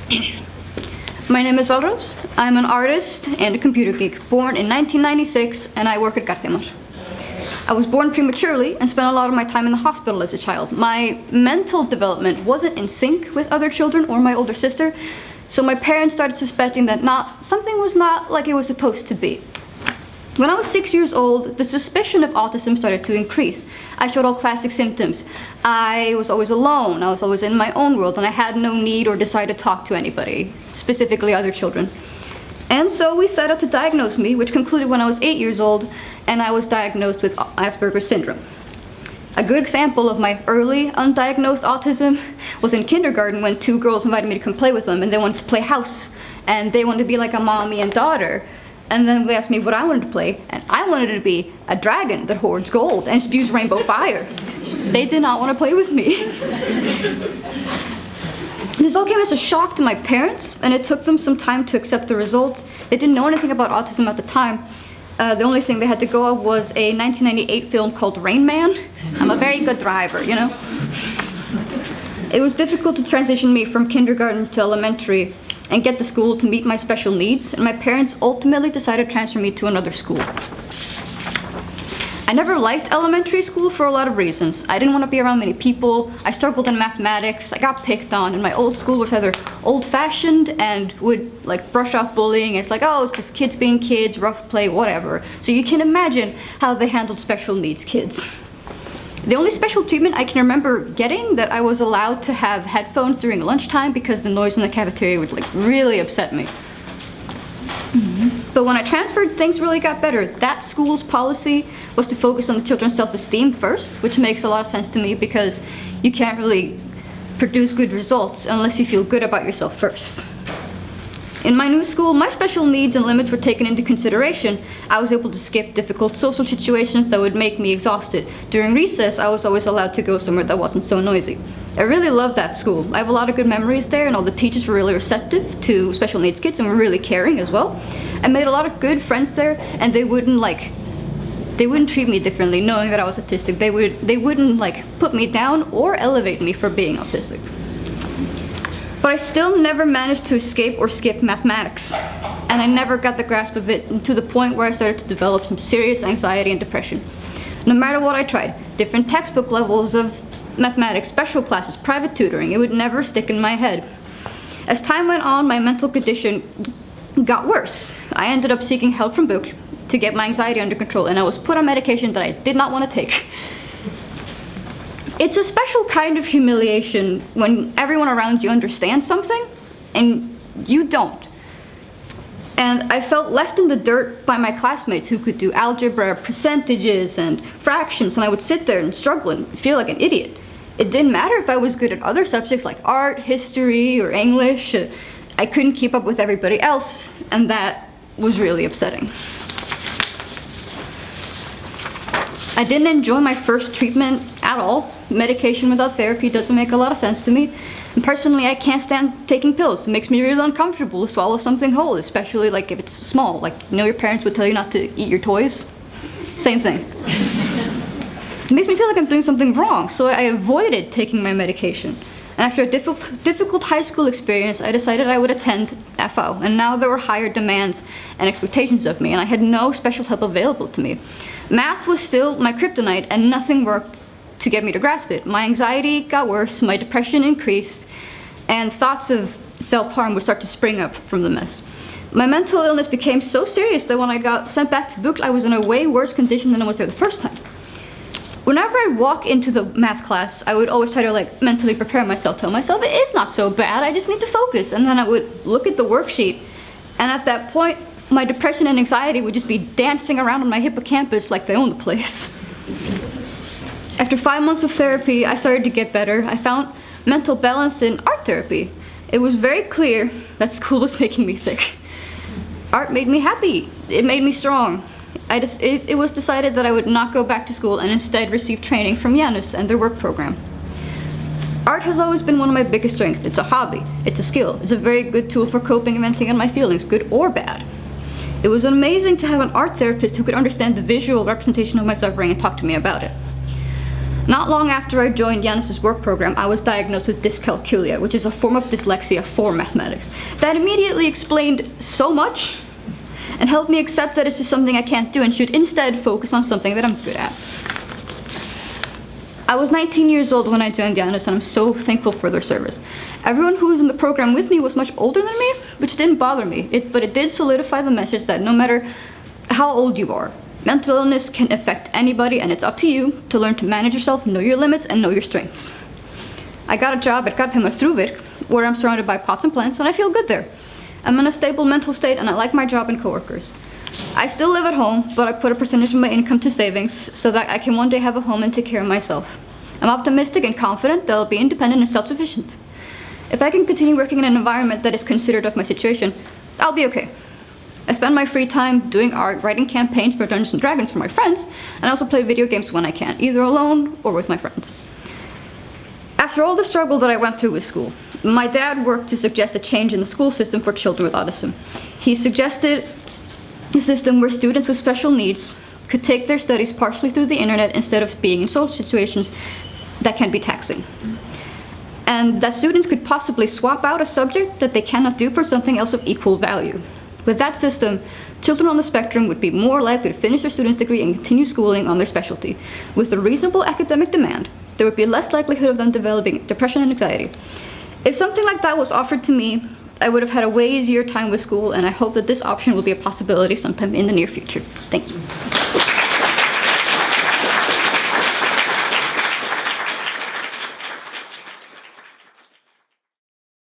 My name is Valros. I'm an artist and a computer geek, born in 1996, and I work at Gartemar. I was born prematurely and spent a lot of my time in the hospital as a child. My mental development wasn't in sync with other children or my older sister, so my parents started suspecting that something was not like it was supposed to be. When I was 6 years old, the suspicion of autism started to increase. I showed all classic symptoms. I was always alone, I was always in my own world, and I had no need or desire to talk to anybody, specifically other children. And so we set out to diagnose me, which concluded when I was 8 years old, and I was diagnosed with Asperger's syndrome. A good example of my early undiagnosed autism was in kindergarten when two girls invited me to come play with them, and they wanted to play house, and they wanted to be like a mommy and daughter. And then they asked me what I wanted to play, and I wanted to be a dragon that hoards gold and spews rainbow fire. They did not want to play with me. This all came as a shock to my parents, and it took them some time to accept the results. They didn't know anything about autism at the time. The only thing they had to go off was a 1998 film called Rain Man. I'm a very good driver, you know? It was difficult to transition me from kindergarten to elementary and get the school to meet my special needs, and my parents ultimately decided to transfer me to another school. I never liked elementary school for a lot of reasons. I didn't want to be around many people, I struggled in mathematics, I got picked on, and my old school was either old-fashioned and would like brush off bullying. It's like, oh, it's just kids being kids, rough play, whatever. So you can imagine how they handled special needs kids. The only special treatment I can remember getting that I was allowed to have headphones during lunchtime because the noise in the cafeteria would like really upset me. But when I transferred, things really got better. That school's policy was to focus on the children's self-esteem first, which makes a lot of sense to me because you can't really produce good results unless you feel good about yourself first. In my new school, my special needs and limits were taken into consideration. I was able to skip difficult social situations that would make me exhausted. During recess, I was always allowed to go somewhere that wasn't so noisy. I really loved that school. I have a lot of good memories there, and all the teachers were really receptive to special needs kids and were really caring as well. I made a lot of good friends there, and they wouldn't treat me differently knowing that I was autistic. They wouldn't put me down or elevate me for being autistic. But I still never managed to escape or skip mathematics, and I never got the grasp of it to the point where I started to develop some serious anxiety and depression. No matter what I tried, different textbook levels of mathematics, special classes, private tutoring, it would never stick in my head. As time went on, my mental condition got worse. I ended up seeking help from book to get my anxiety under control, and I was put on medication that I did not want to take. It's a special kind of humiliation when everyone around you understands something and you don't. And I felt left in the dirt by my classmates who could do algebra, percentages, and fractions, and I would sit there and struggle and feel like an idiot. It didn't matter if I was good at other subjects like art, history, or English. I couldn't keep up with everybody else, and that was really upsetting. I didn't enjoy my first treatment at all. Medication without therapy doesn't make a lot of sense to me. And personally, I can't stand taking pills. It makes me really uncomfortable to swallow something whole, especially if it's small. Your parents would tell you not to eat your toys? Same thing. It makes me feel like I'm doing something wrong, so I avoided taking my medication. And after a difficult high school experience, I decided I would attend FO, and now there were higher demands and expectations of me, and I had no special help available to me. Math was still my kryptonite, and nothing worked to get me to grasp it. My anxiety got worse, my depression increased, and thoughts of self-harm would start to spring up from the mess. My mental illness became so serious that when I got sent back to book, I was in a way worse condition than I was there the first time. Whenever I walk into the math class, I would always try to mentally prepare myself, tell myself it's not so bad, I just need to focus. And then I would look at the worksheet, and at that point, my depression and anxiety would just be dancing around on my hippocampus like they own the place. After 5 months of therapy, I started to get better. I found mental balance in art therapy. It was very clear that school was making me sick. Art made me happy. It made me strong. It was decided that I would not go back to school and instead receive training from Janus and their work program. Art has always been one of my biggest strengths. It's a hobby, it's a skill, it's a very good tool for coping and venting on my feelings, good or bad. It was amazing to have an art therapist who could understand the visual representation of my suffering and talk to me about it. Not long after I joined Yanis's work program, I was diagnosed with dyscalculia, which is a form of dyslexia for mathematics. That immediately explained so much and helped me accept that it's just something I can't do and should instead focus on something that I'm good at. I was 19 years old when I joined Yanis, and I'm so thankful for their service. Everyone who was in the program with me was much older than me, which didn't bother me, but it did solidify the message that no matter how old you are, mental illness can affect anybody, and it's up to you to learn to manage yourself, know your limits, and know your strengths. I got a job at Garðheimar, where I'm surrounded by pots and plants, and I feel good there. I'm in a stable mental state, and I like my job and coworkers. I still live at home, but I put a percentage of my income to savings so that I can one day have a home and take care of myself. I'm optimistic and confident that I'll be independent and self-sufficient. If I can continue working in an environment that is considerate of my situation, I'll be okay. I spend my free time doing art, writing campaigns for Dungeons & Dragons for my friends, and I also play video games when I can, either alone or with my friends. After all the struggle that I went through with school, my dad worked to suggest a change in the school system for children with autism. He suggested a system where students with special needs could take their studies partially through the internet instead of being in social situations that can be taxing. And that students could possibly swap out a subject that they cannot do for something else of equal value. With that system, children on the spectrum would be more likely to finish their student's degree and continue schooling on their specialty. With a reasonable academic demand, there would be less likelihood of them developing depression and anxiety. If something like that was offered to me, I would have had a way easier time with school, and I hope that this option will be a possibility sometime in the near future. Thank you.